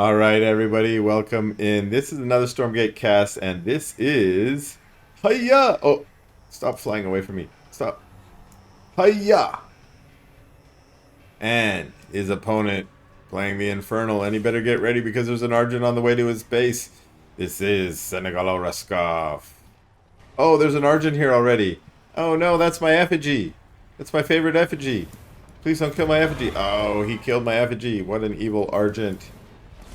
All right, everybody, welcome in. This is another Stormgate cast, and this is Hiya! Oh, stop flying away from me. Stop. Hiya! And his opponent playing the Infernal, and he better get ready because there's an Argent on the way to his base. This is SenegaloRuskov. Oh, there's an Argent here already. Oh no, that's my effigy. That's my favorite effigy. Please don't kill my effigy. Oh, he killed my effigy. What an evil Argent.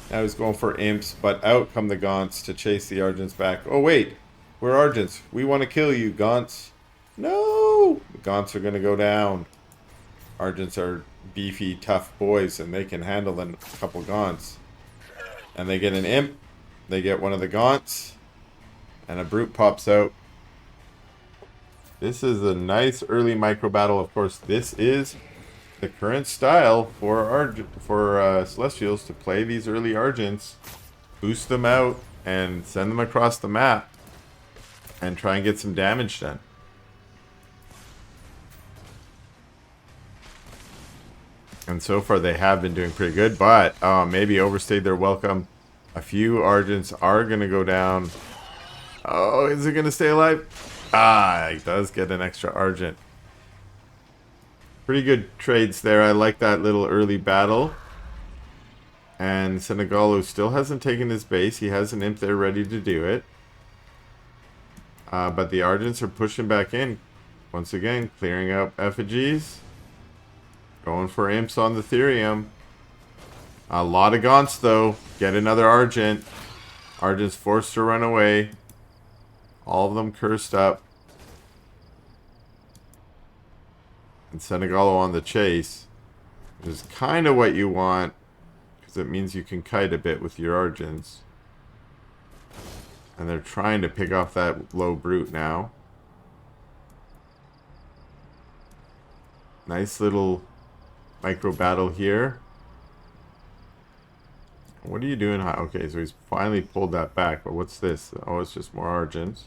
Now he's going for imps, but out come the Gaunts to chase the Argents back. Oh wait, we're Argents. We want to kill you, Gaunts. No! The Gaunts are going to go down. Argents are beefy, tough boys, and they can handle a couple Gaunts. And they get an imp. They get one of the Gaunts. And a brute pops out. This is a nice early micro battle. Of course, this is the current style for Celestials to play these early Argents, boost them out, and send them across the map, and try and get some damage done. And so far they have been doing pretty good, but maybe overstayed their welcome. A few Argents are going to go down. Oh, is it going to stay alive? Ah, it does get an extra Argent. Pretty good trades there. I like that little early battle. And Senegalo still hasn't taken his base. He has an imp there ready to do it. But the Argents are pushing back in. Once again, clearing up effigies. Going for imps on the Therium. A lot of Gaunts though. Get another Argent. Argent's forced to run away. All of them cursed up. And Senegalo on the chase, which is kind of what you want, because it means you can kite a bit with your Argents. And they're trying to pick off that low brute now. Nice little micro battle here. What are you doing? Okay, so he's finally pulled that back, but what's this? Oh, it's just more Argents.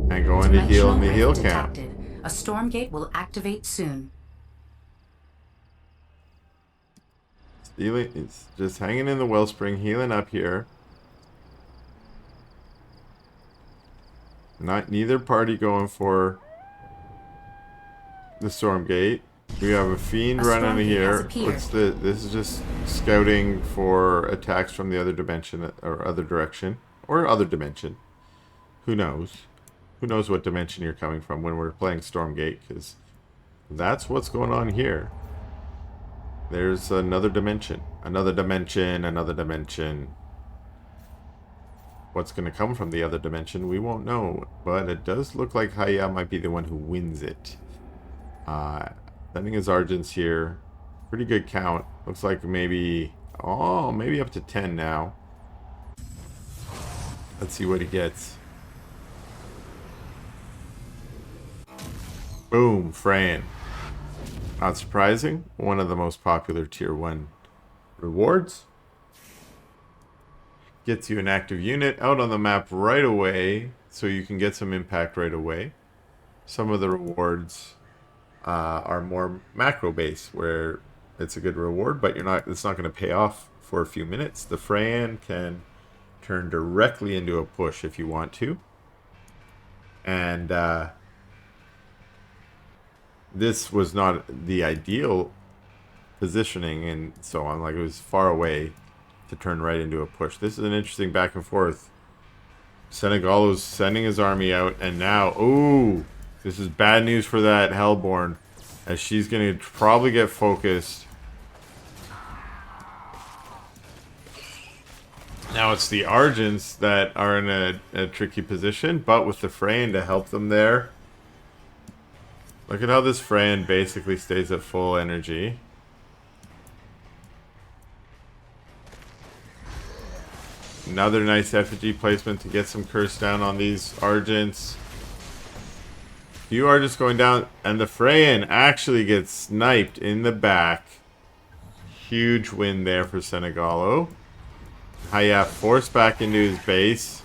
And going to heal in the heal camp. A Stormgate will activate soon. It's just hanging in the wellspring, healing up here. Neither party going for the Stormgate. We have a Fiend running here. What's this is just scouting for attacks from the other dimension or other direction or other dimension. Who knows? Who knows what dimension you're coming from when we're playing Stormgate, because that's what's going on here. There's another dimension. Another dimension, another dimension. What's going to come from the other dimension, we won't know. But it does look like Hiya might be the one who wins it. Sending his Argents here. Pretty good count. Looks like maybe... Oh, maybe up to 10 now. Let's see what he gets. Boom, Fran. Not surprising. One of the most popular tier 1 rewards. Gets you an active unit out on the map right away, so you can get some impact right away. Some of the rewards are more macro based, where it's a good reward, but it's not going to pay off for a few minutes. The Fran can turn directly into a push if you want to. And this was not the ideal positioning and so on. Like, it was far away to turn right into a push. This is an interesting back and forth. Senegalo's sending his army out, and now, ooh, this is bad news for that Hellborn, as she's going to probably get focused. Now it's the Argents that are in a tricky position, but with the Fran to help them there. Look at how this Fran basically stays at full energy. Another nice effigy placement to get some curse down on these Argents. You are just going down, and the Fran actually gets sniped in the back. Huge win there for Senegalo. Hiya forced back into his base.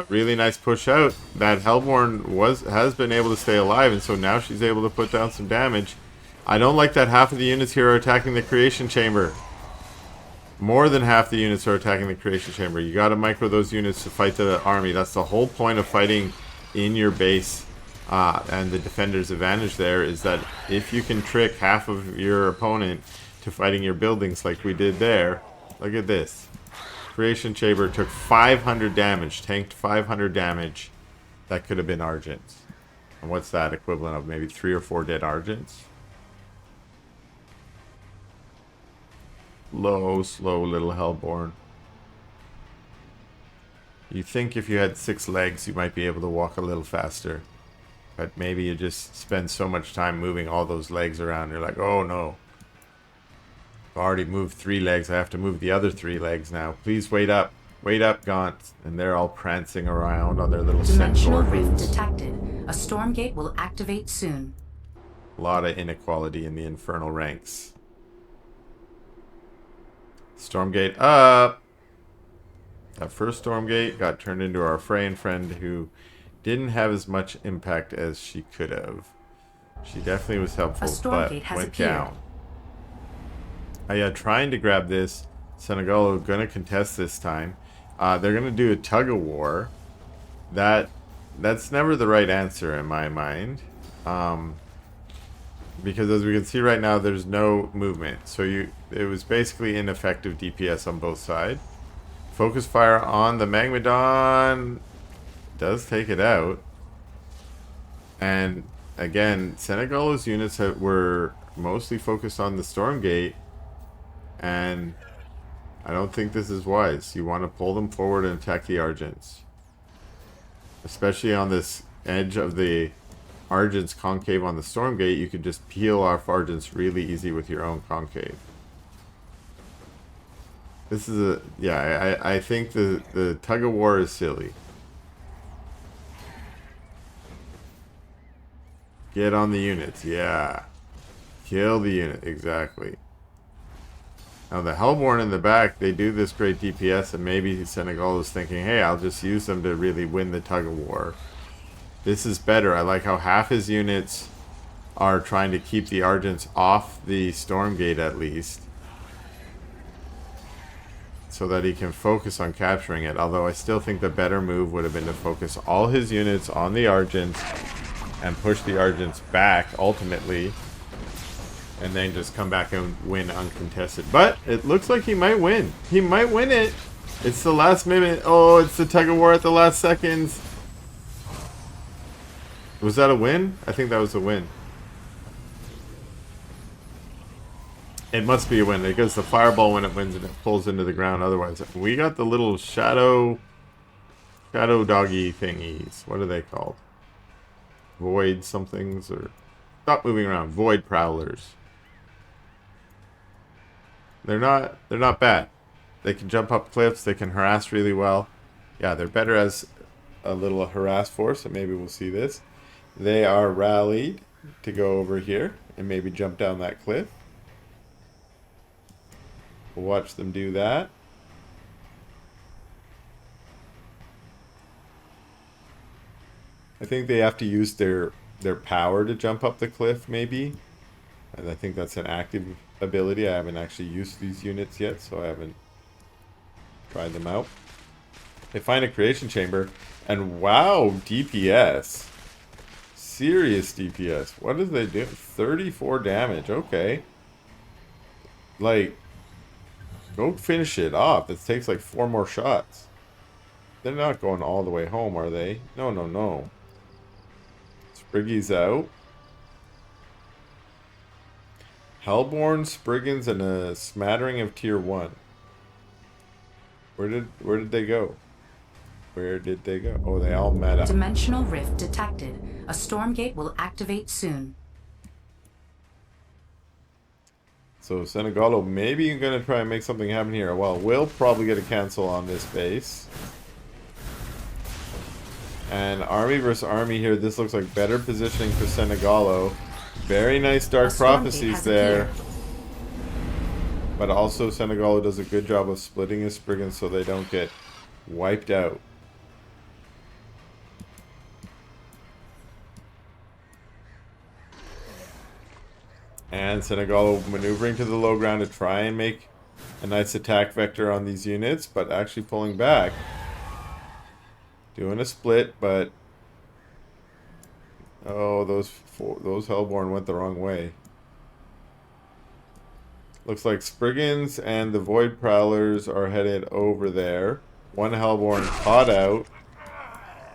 Really nice push out. That Hellborn has been able to stay alive, and so now she's able to put down some damage. I don't like that half of the units here are attacking the creation chamber. More than half the units are attacking the creation chamber. You gotta micro those units to fight the army. That's the whole point of fighting in your base. And the defender's advantage there is that if you can trick half of your opponent to fighting your buildings like we did there. Look at this. Creation chamber took 500 damage. Tanked 500 damage. That could have been Argents. And what's that equivalent of? Maybe 3 or 4 dead Argents? Low, slow little Hellborn. You think if you had 6 legs, you might be able to walk a little faster. But maybe you just spend so much time moving all those legs around. You're like, oh no. I've already moved 3 legs. I have to move the other 3 legs now. Please wait up. Wait up, Gaunt. And they're all prancing around on their little Dimensional centaur rift boots. detected. A Stormgate will activate soon. A lot of inequality in the infernal ranks. Stormgate up. That first Stormgate got turned into our Freyan friend who didn't have as much impact as she could have. She definitely was helpful, but went down. Yeah, trying to grab this. Senegalo gonna contest this time. They're gonna do a tug of war. That's never the right answer in my mind. Because as we can see right now, there's no movement. So it was basically ineffective DPS on both sides. Focus fire on the Magmadon does take it out. And again, Senegalo's units were mostly focused on the Stormgate. And I don't think this is wise. You want to pull them forward and attack the Argents. Especially on this edge of the Argent's concave on the Stormgate, you could just peel off Argents really easy with your own concave. This is a... yeah, I think the tug of war is silly. Get on the units, yeah. Kill the unit, exactly. Now the Hellborn in the back, they do this great DPS, and maybe Senegal is thinking, hey, I'll just use them to really win the tug of war. This is better. I like how half his units are trying to keep the Argents off the Stormgate at least. So that he can focus on capturing it. Although I still think the better move would have been to focus all his units on the Argents and push the Argents back ultimately. And then just come back and win uncontested. But it looks like he might win. He might win it. It's the last minute. Oh, it's the tug of war at the last seconds. Was that a win? I think that was a win. It must be a win because the fireball when it wins and it pulls into the ground. Otherwise, we got the little shadow doggy thingies. What are they called? Void somethings or stop moving around. Void prowlers. They're not bad. They can jump up cliffs. They can harass really well. Yeah, they're better as a little harass force, and maybe we'll see this. They are rallied to go over here and maybe jump down that cliff. We'll watch them do that. I think they have to use their power to jump up the cliff, maybe. And I think that's an active ability. I haven't actually used these units yet, so I haven't tried them out. They find a creation chamber, and wow, DPS. Serious DPS. What did they do? 34 damage. Okay. Like, go finish it off. It takes like 4 more shots. They're not going all the way home, are they? No, no, no. Spriggy's out. Hellborn, Spriggans, and a smattering of tier 1. Where did they go? Where did they go? Oh, they all met up. Dimensional rift detected. A Stormgate will activate soon. So Senegalo, maybe you're gonna try and make something happen here. Well, we'll probably get a cancel on this base. And army versus army here. This looks like better positioning for Senegalo. Very nice dark prophecies there. But also Senegalo does a good job of splitting his Spriggans so they don't get wiped out. And Senegalo maneuvering to the low ground to try and make a nice attack vector on these units, but actually pulling back. Doing a split, but oh, those Hellborn went the wrong way. Looks like Spriggans and the Void Prowlers are headed over there. One Hellborn caught out.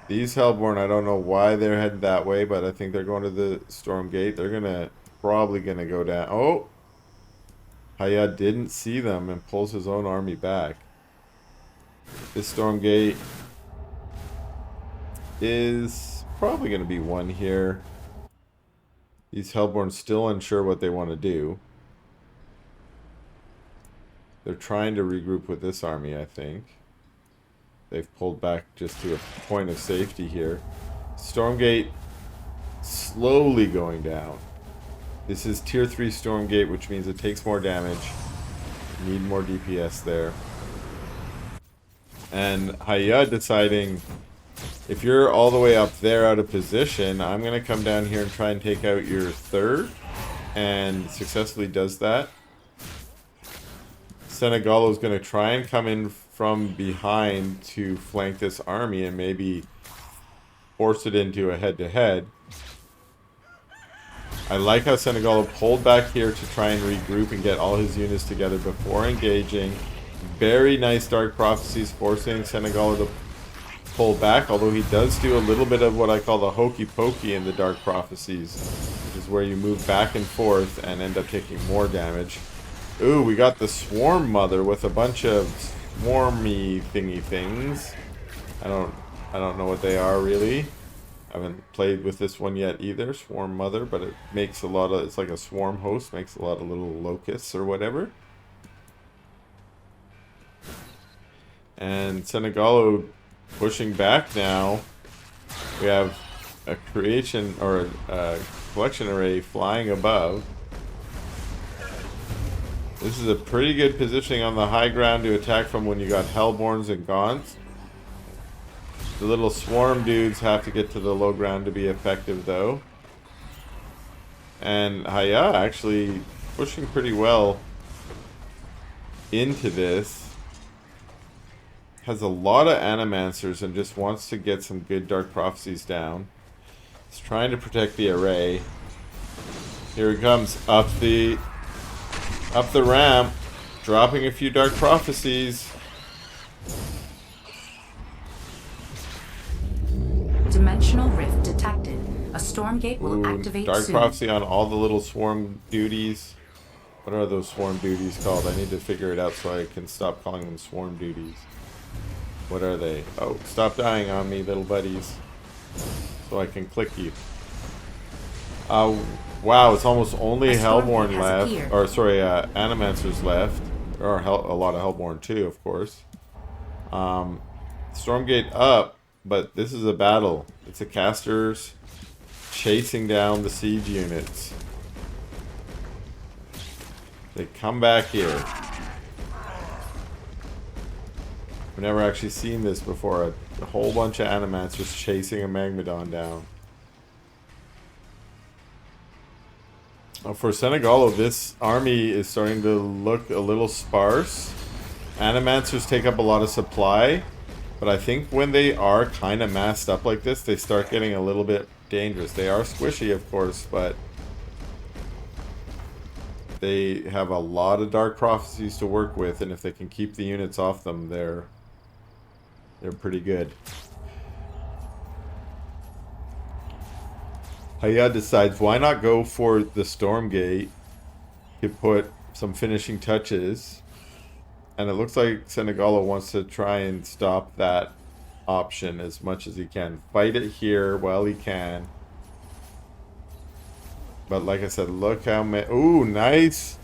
These Hellborn, I don't know why they're headed that way, but I think they're going to the Stormgate. They're probably gonna go down. Oh! Hayat didn't see them and pulls his own army back. This Stormgate is probably gonna be one here. These Hellborn still unsure what they want to do. They're trying to regroup with this army, I think. They've pulled back just to a point of safety here. Stormgate slowly going down. This is tier 3 Stormgate, which means it takes more damage. Need more DPS there. And Hayat deciding, if you're all the way up there out of position, I'm going to come down here and try and take out your third. And successfully does that. Senegalo's going to try and come in from behind to flank this army and maybe force it into a head-to-head. I like how Senegalo pulled back here to try and regroup and get all his units together before engaging. Very nice Dark Prophecies forcing Senegalo to pull back, although he does do a little bit of what I call the hokey pokey in the Dark Prophecies, which is where you move back and forth and end up taking more damage. Ooh, we got the Swarm Mother with a bunch of swarmy thingy things. I don't know what they are really. I haven't played with this one yet either, Swarm Mother, but it makes a lot of, it's like a swarm host, makes a lot of little locusts or whatever. And Senegalo pushing back now. We have a creation or a collection array flying above. This is a pretty good positioning on the high ground to attack from when you got Hellborns and Gaunts. The little swarm dudes have to get to the low ground to be effective though. And Hayat actually pushing pretty well into this. Has a lot of Animancers and just wants to get some good Dark Prophecies down. He's trying to protect the array. Here he comes up the ramp, dropping a few Dark Prophecies. Dimensional rift detected. A Stormgate will activate Dark soon. Prophecy on all the little swarm duties. What are those swarm duties called? I need to figure it out so I can stop calling them swarm duties. What are they? Oh, stop dying on me, little buddies. So I can click you. Wow, it's almost only Hellborn left. Appeared. Or, sorry, Animancers left. There are a lot of Hellborn too, of course. Stormgate up, but this is a battle. It's the casters chasing down the siege units. They come back here. I've never actually seen this before. A whole bunch of Animancers chasing a Magmadon down. For Senegalo, this army is starting to look a little sparse. Animancers take up a lot of supply, but I think when they are kind of massed up like this, they start getting a little bit dangerous. They are squishy, of course, but they have a lot of Dark Prophecies to work with, and if they can keep the units off them, they're pretty good. Hayat decides, why not go for the Stormgate to put some finishing touches, and it looks like Senegalo wants to try and stop that option as much as he can. Fight it here while he can. But like I said, look how many... Ooh, nice!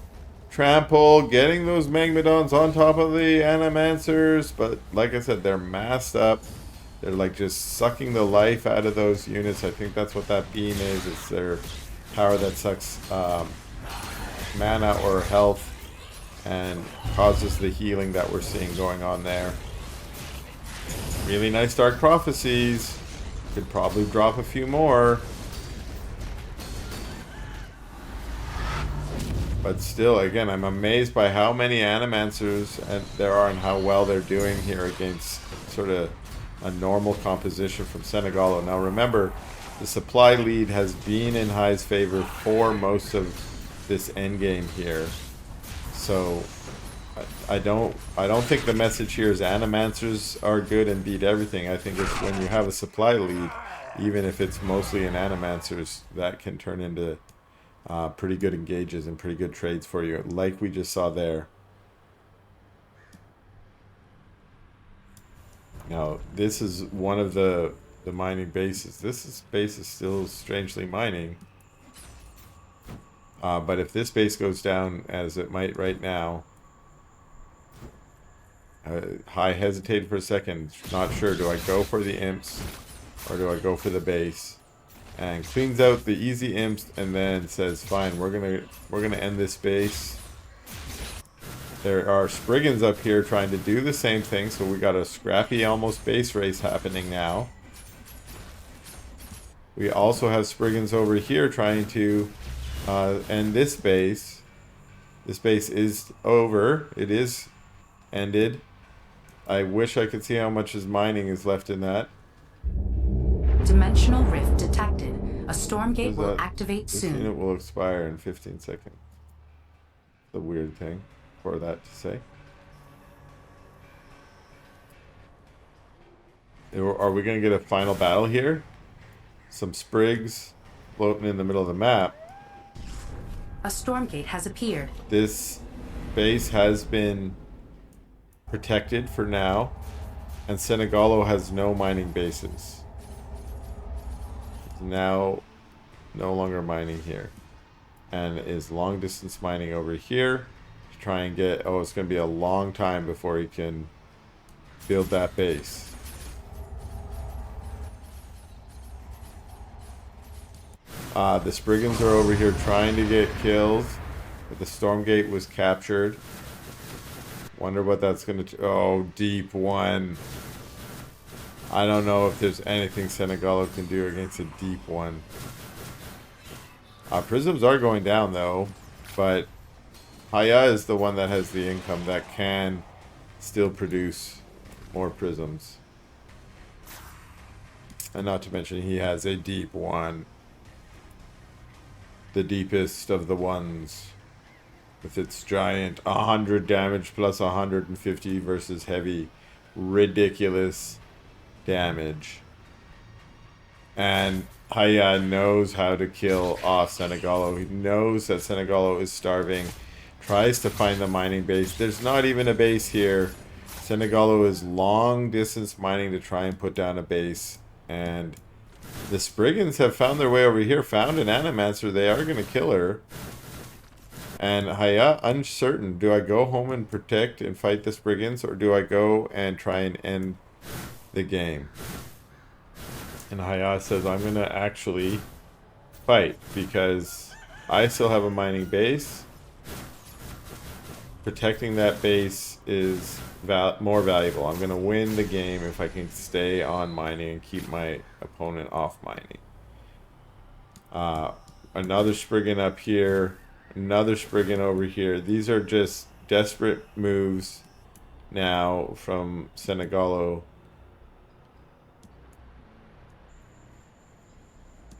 Trample, getting those Magmadons on top of the Animancers, but like I said, they're masked up. They're like just sucking the life out of those units. I think that's what that beam is. It's their power that sucks mana or health and causes the healing that we're seeing going on there. Really nice Dark Prophecies. Could probably drop a few more. But still, again, I'm amazed by how many Animancers there are and how well they're doing here against sort of a normal composition from Senegalo. Now remember, the supply lead has been in High's favor for most of this endgame here. So I don't think the message here is Animancers are good and beat everything. I think it's when you have a supply lead, even if it's mostly in Animancers, that can turn into pretty good engages and pretty good trades for you, like we just saw there. Now, this is one of the mining bases. Base is still strangely mining. But if this base goes down, as it might right now, High hesitated for a second, not sure, do I go for the imps or do I go for the base? And cleans out the easy imps and then says, fine, we're gonna end this base. There are Spriggans up here trying to do the same thing, so we got a scrappy almost base race happening now. We also have Spriggans over here trying to end this base. This base is over. It is ended. I wish I could see how much his mining is left in that. Dimensional rift detected. A Stormgate will activate soon. This unit will expire in 15 seconds. The weird thing for that to say. Are we going to get a final battle here? Some Sprigs floating in the middle of the map. A Stormgate has appeared. This base has been protected for now, and Senegalo has no mining bases. It's now no longer mining here, and is long distance mining over here to try and get, oh, it's going to be a long time before he can build that base. The Spriggans are over here trying to get kills, but the Stormgate was captured. Wonder what that's going to... Oh, deep one. I don't know if there's anything Senegalo can do against a deep one. Prisms are going down, though, but Haya is the one that has the income that can still produce more prisms. And not to mention, he has a deep one. The deepest of the ones. With its giant 100 damage plus 150 versus heavy. Ridiculous damage. And Haya knows how to kill off Senegalo. He knows that Senegalo is starving. Tries to find the mining base. There's not even a base here. Senegalo is long distance mining to try and put down a base. And the Spriggans have found their way over here. Found an Animancer. They are going to kill her. And Haya, uncertain. Do I go home and protect and fight the Spriggans? Or do I go and try and end the game? And Haya says, I'm going to actually fight. Because I still have a mining base. Protecting that base is more valuable. I'm going to win the game if I can stay on mining and keep my opponent off mining. Another Spriggan up here. Another Spriggan over here. These are just desperate moves now from Senegalo.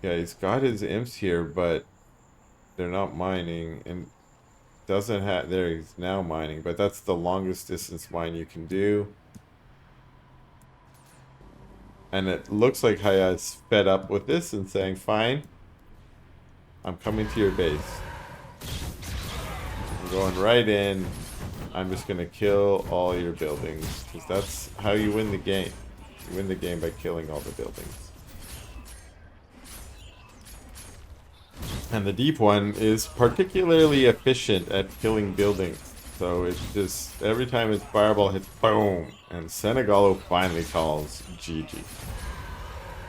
Yeah, he's got his imps here, but they're not mining. And doesn't have... There, he's now mining. But that's the longest distance mine you can do. And it looks like Haya is fed up with this and saying, fine, I'm coming to your base. I'm going right in. I'm just going to kill all your buildings. Because that's how you win the game. You win the game by killing all the buildings. And the deep one is particularly efficient at killing buildings. So it's just, every time its fireball hits, boom! And Senegalo finally calls GG.